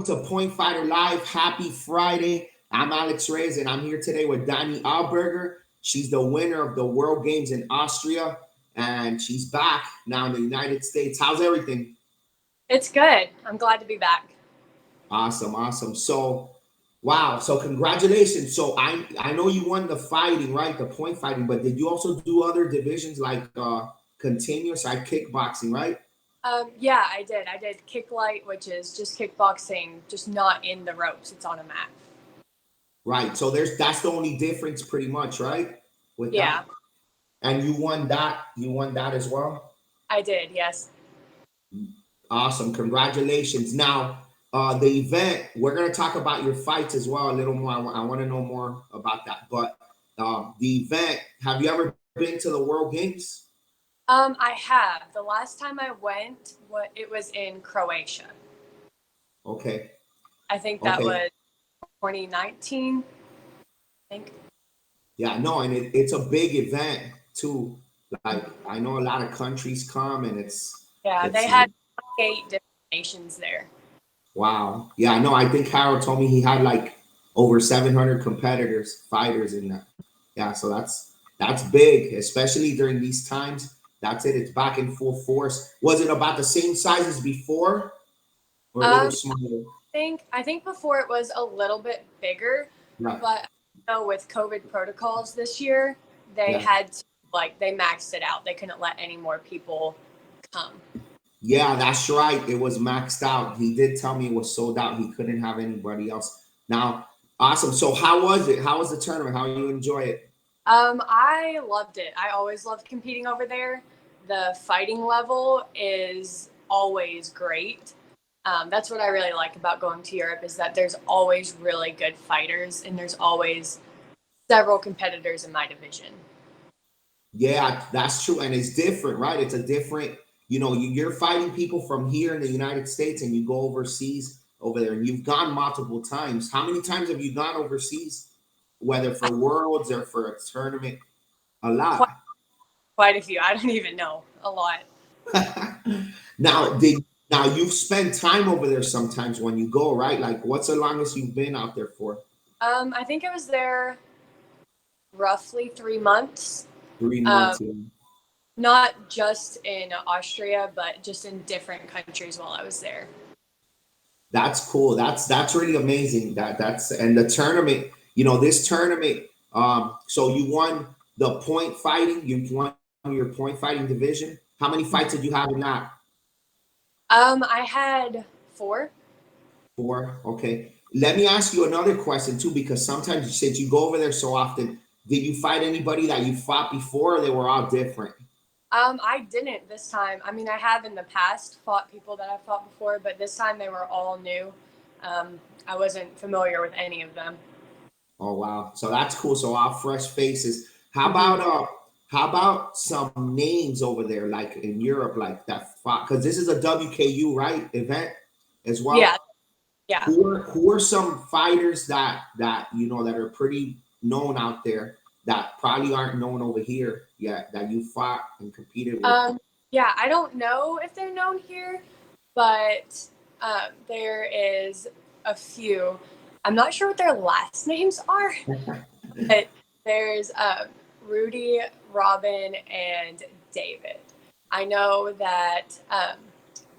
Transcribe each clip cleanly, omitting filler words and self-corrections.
to Point Fighter Live. Happy Friday. I'm Alex Reyes, and I'm here today with Dani Auberger. She's the winner of the World Games in Austria, and she's back now in the United States. How's everything? It's good. I'm glad to be back. Awesome, awesome. So, wow. So, congratulations. So, I know you won the fighting, right? The point fighting, but did you also do other divisions like continuous, like kickboxing, right? Yeah, I did. I did kick light, which is just kickboxing, just not in the ropes. It's on a mat. Right. So that's the only difference pretty much, right? With Yeah, that. And you won that. You won that as well. I did. Yes. Awesome. Congratulations. Now, the event, we're gonna talk about your fights as well a little more. I want to know more about that. But the event, have you ever been to the World Games? I have. The last time I went, it was in Croatia. Okay. I think that Okay. was 2019. I think. Yeah, no, and it's a big event too. Like I know a lot of countries come and Yeah, they it's had 8 different nations there. wow. Yeah, no, I think Harold told me he had like over 700 competitors, fighters in that. Yeah, so that's big, especially during these times. That's it. It's back in full force. Was it about the same size as before, or a little Um, smaller? I think before it was a little bit bigger, Right. but with COVID protocols this year, they Yeah. had to, they maxed it out. They couldn't let any more people come. Yeah, that's right. It was maxed out. He did tell me it was sold out. He couldn't have anybody else. Now, awesome. So how was it? How was the tournament? How you enjoy it? I loved it. I always loved competing over there. The fighting level is always great. That's what I really like about going to Europe is that there's always really good fighters and there's always several competitors in my division. Yeah, that's true. And it's different, right? It's a different, you're fighting people from here in the United States and you go overseas over there and you've gone multiple times. How many times have you gone overseas, whether for worlds or for a tournament? A Quite, lot. quite a few. I don't even know. A lot. now, now you've spent time over there sometimes when you go, right? Like what's the longest you've been out there for? I think I was there roughly 3 months. 3 months. Yeah. Not just in Austria, but just in different countries while I was there. That's cool. That's really amazing. That's and the tournament, this tournament, so you won the point fighting, you won your point fighting division. How many fights did you have in that? I had 4. Four. Okay. Let me ask you another question too, because sometimes since you go over there so often, did you fight anybody that you fought before or they were all different? I didn't this time. I mean, I have in the past fought people that I've fought before, but this time they were all new. I wasn't familiar with any of them. Oh wow. So that's cool. So all fresh faces. How Hmm. about some names over there, like in Europe, like that? Because this is a WKU right event as Yeah, well. yeah. Who are some fighters that that are pretty known out there that probably aren't known over here yet that you fought and competed with? Yeah, I don't know if they're known here, but there is a few. I'm not sure what their last names are, but there's Rudy, Robin, and David. I know that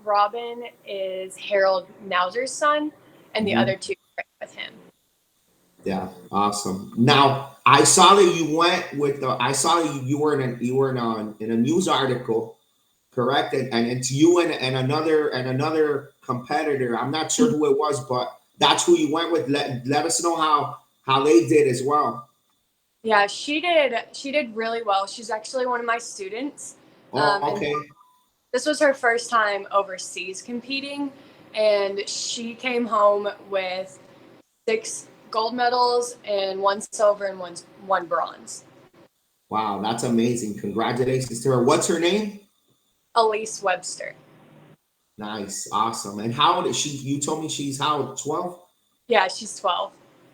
Robin is Harold Mauser's son, and the Mhm. other two train with him. Yeah, awesome. Now I saw that you went with the. I saw that you were in a news article, correct? And it's you and another competitor. I'm not sure who it was, but that's who you went with. Let us know how they did as well. Yeah, she did. She did really well. She's actually one of my students, Oh, and okay. this was her first time overseas competing, and she came home with 6 gold medals and 1 silver and one bronze. Wow, that's amazing. Congratulations to her. What's her name? Elise Webster. Nice, awesome. And how old is she? You told me she's how old? 12? Yeah, she's 12.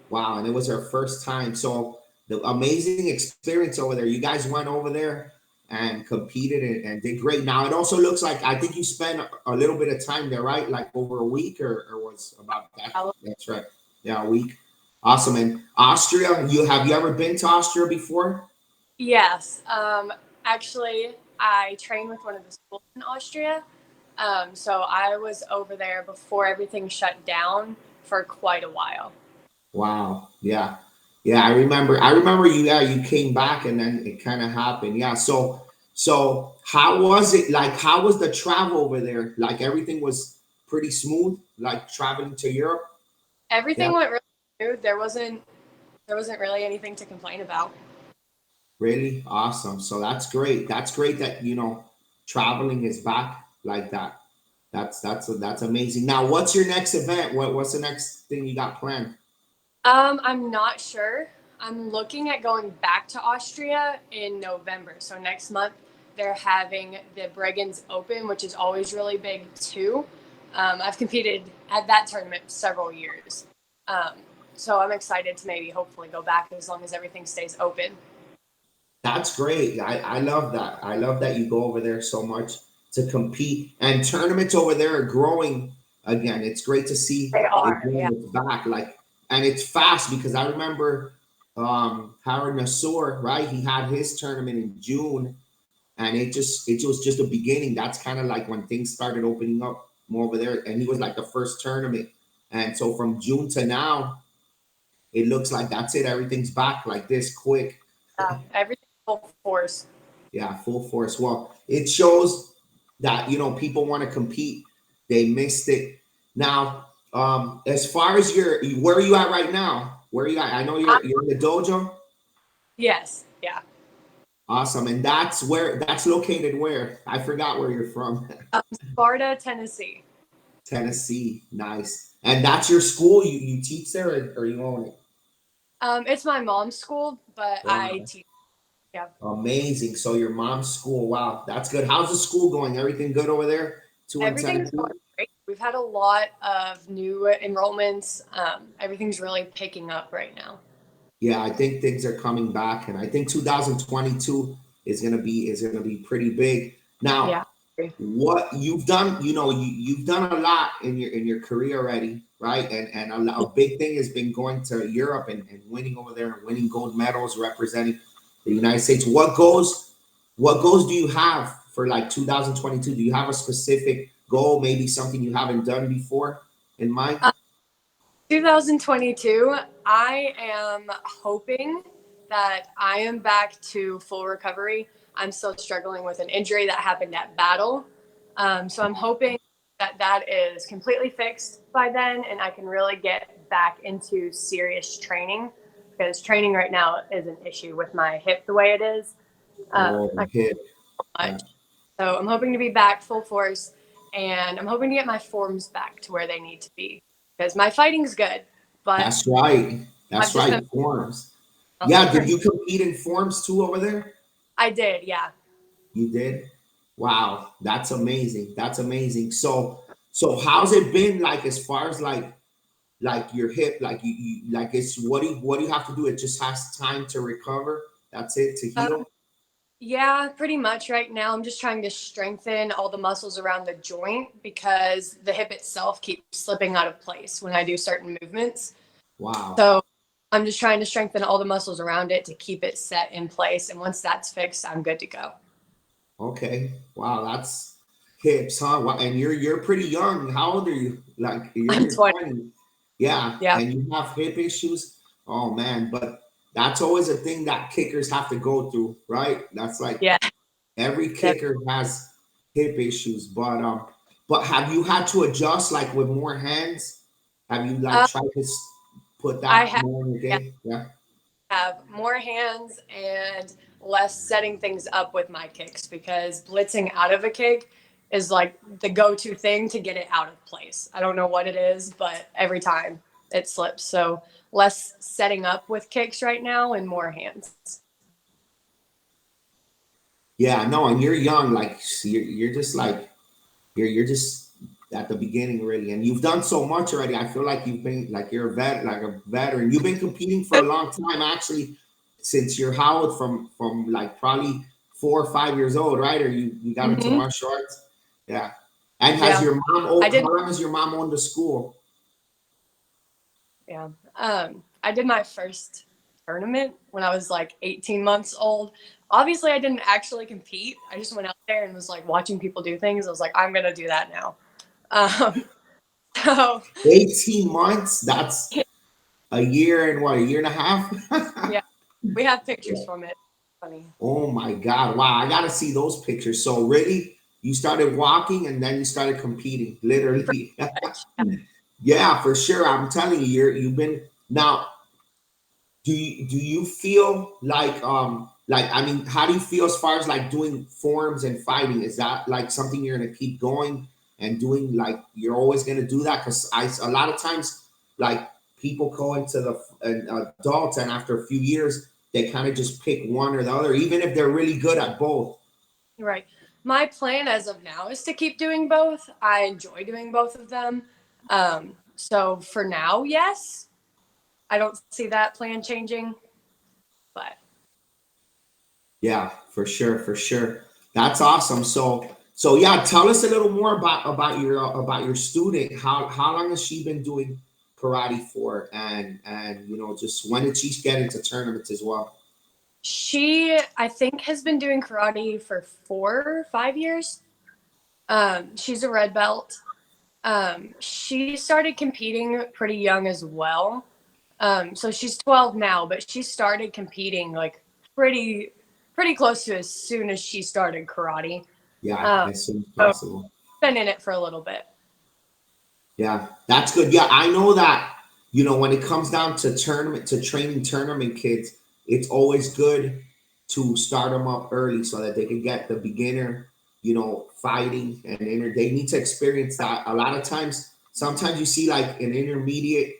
Wow, and it was her first time. So the amazing experience over there. You guys went over there. and competed and did great. Now it also looks like I think you spent a little bit of time there, right? Like over a week or was about that. That's right. Yeah, a week. Awesome. And Austria, you ever been to Austria before? Yes. Actually, I trained with one of the schools in Austria. So I was over there before everything shut down for quite a while. Wow. Yeah. Yeah, I remember. I remember you. Yeah, you came back, and then it kind of happened. Yeah. So how was it? Like, how was the travel over there? Like, everything was pretty smooth. Like traveling to Europe. Yeah. Everything went really smooth. There wasn't really anything to complain about. Really awesome. So that's great. That's great that traveling is back like that. That's amazing. Now, what's your next event? What's the next thing you got planned? I'm not sure. I'm looking at going back to Austria in November. So next month they're having the Bregenz Open, which is always really big too. I've competed at that tournament several years. Um, so I'm excited to maybe hopefully go back as long as everything stays open. That's great. I love that. I love that you go over there so much to compete. And tournaments over there are growing again. It's great to see They it are, yeah. growing. It's back. And it's fast because I remember Howard Nassour, right? He had his tournament in June, and it was just the beginning. That's kind of like when things started opening up more over there. And he was like the first tournament. And so from June to now, it looks like that's it. Everything's back like this quick. Everything full force. Yeah, full force. Well, it shows that people want to compete. They missed it. Now, as far as where are you at right now? Where are you at? I know you're in the dojo. Yes, yeah. Awesome, and that's located where? I forgot where you're from. Sparta, Tennessee. Tennessee, nice. And that's your school. You teach there, or you own it? It's my mom's school, but I Wow, teach. Yeah. amazing. So your mom's school. Wow, that's good. How's the school going? Everything good over there? Two and Everything's Tennessee. going great. We've had a lot of new enrollments. Everything's really picking up right now. Yeah, I think things are coming back, and I think 2022 is gonna be pretty big. Yeah. Now, what you've done, you've done a lot in your career already, right? And a big thing has been going to Europe and winning over there and winning gold medals, representing the United States. What goals do you have for like 2022? Do you have a specific goal, maybe something you haven't done before in mind? 2022, I am hoping that I am back to full recovery. I'm still struggling with an injury that happened at battle. So I'm hoping that that is completely fixed by then and I can really get back into serious training because training right now is an issue with my hip the way it is. Oh, I hit. can't Yeah. much. So I'm hoping to be back full force and I'm hoping to get my forms back to where they need to be because my fighting's good, but That's right. I've That's just right. been Forms. Yeah. Did you compete in forms too over there? I did, yeah. You did. Wow. That's amazing. That's amazing. So how's it been like as far as like your hip? Like you like it's what do you have to do? It just has time to recover. That's it to Um, heal. yeah, pretty much right now. I'm just trying to strengthen all the muscles around the joint because the hip itself keeps slipping out of place when I do certain movements. Wow. So I'm just trying to strengthen all the muscles around it to keep it set in place. And once that's fixed, I'm good to go. Okay. Wow. That's hips, huh? Wow. And you're pretty young. How old are you? Like you're in I'm your 20. 20s. Yeah. Yeah. And you have hip issues. Oh man. But that's always a thing that kickers have to go through, right? That's like Yeah. every kicker has hip issues. But have you had to adjust like with more hands? Have you like Uh, tried to put I that have, more in the yeah, game? Yeah. have more hands and less setting things up with my kicks because blitzing out of a kick is like the go-to thing to get it out of place. I don't know what it is, but every time it slips. So less setting up with kicks right now and more hands. Yeah, no, and you're young, like you're just like you're just at the beginning really, and you've done so much already. I feel like you've been like you're a veteran. You've been competing for a long time, actually, since you're Howard from like probably 4 or 5 years old, right? Or you got into Hmm. martial arts? Yeah. And has Yeah, your mom I how did. long has your mom owned the school? Yeah. I did my first tournament when I was like 18 months old. Obviously, I didn't actually compete. I just went out there and was like watching people do things. I was like, I'm gonna do that now. Um, so 18 months? That's a year and what, a year and a half? yeah, we have pictures from it. Funny. Oh my God. Wow. I gotta see those pictures. So really, you started walking and then you started competing, literally. Yeah. Yeah, for sure. I'm telling you, you've been now. Do you feel like I mean, how do you feel as far as like doing forms and fighting? Is that like something you're gonna keep going and doing? Like you're always gonna do that? Because I a lot of times like people go into the adults and after a few years they kind of just pick one or the other, even if they're really good at both. Right. My plan as of now is to keep doing both. I enjoy doing both of them. So for now, yes, I don't see that plan changing, but Yeah, for sure, for sure. That's awesome. So yeah, tell us a little more about your student. How long has she been doing karate for, and just when did she get into tournaments as well? she, I think, has been doing karate for 4 or 5 years. She's a red belt. She started competing pretty young as well. So she's 12 now, but she started competing like pretty pretty close to as soon as she started karate. Yeah, Um, as soon as so possible. been in it for a little bit. Yeah, that's good. Yeah, I know that, when it comes down to training tournament kids, it's always good to start them up early so that they can get the beginner, fighting they need to experience that. A lot of times, sometimes you see like an intermediate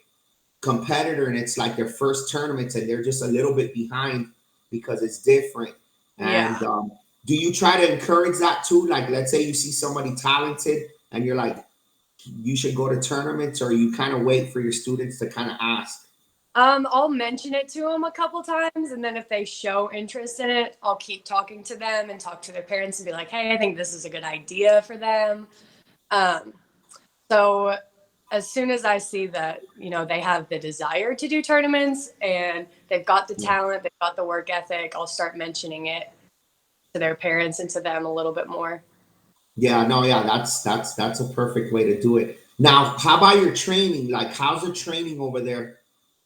competitor and it's like their first tournaments and they're just a little bit behind because it's different. And Yeah. do you try to encourage that too? Like, let's say you see somebody talented and you're like, you should go to tournaments, or you kind of wait for your students to kind of ask? I'll mention it to them a couple times, and then if they show interest in it, I'll keep talking to them and talk to their parents and be like, "Hey, I think this is a good idea for them." Um, so as soon as I see that, they have the desire to do tournaments and they've got the Yeah. talent, they've got the work ethic, I'll start mentioning it to their parents and to them a little bit more. Yeah, no, yeah, that's a perfect way to do it. Now, how about your training? Like, how's the training over there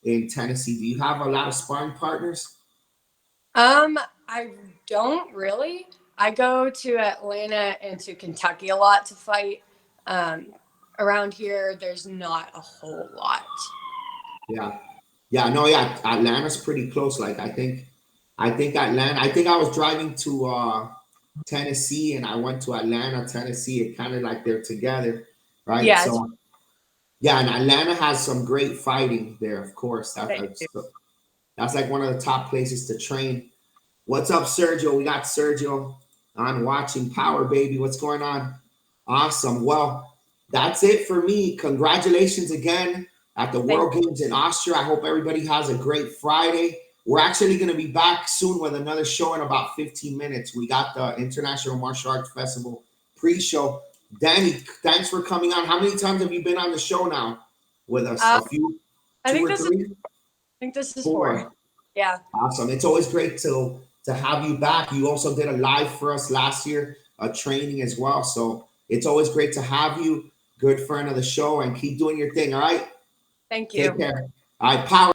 in Tennessee? Do you have a lot of sparring partners? Um, I don't really. I go to Atlanta and to Kentucky a lot to fight. Um, Around here, there's not a whole lot. Yeah. Yeah, no, yeah, Atlanta's pretty close. Like I think Atlanta. I think I was driving to Tennessee and I went to Atlanta, Tennessee. It kind of like they're together, right? Yeah, it's So yeah, and Atlanta has some great fighting there, of course. what they do. That's like one of the top places to train. What's up, Sergio? We got Sergio on watching Power Baby. What's going on? Awesome. Well, that's it for me. Congratulations again at the Thank World Games in Austria. I hope everybody has a great Friday. We're actually going to be back soon with another show in about 15 minutes. We got the International Martial Arts Festival pre-show. Danny, thanks for coming on. How many times have you been on the show now with us? Uh, A few, I two think or this is. three? I think this is 4. Four. Yeah. Awesome. It's always great to have you back. You also did a live for us last year, a training as well. So it's always great to have you. Good friend of the show, and keep doing your thing. All right. Thank Take you. care. All right. Power.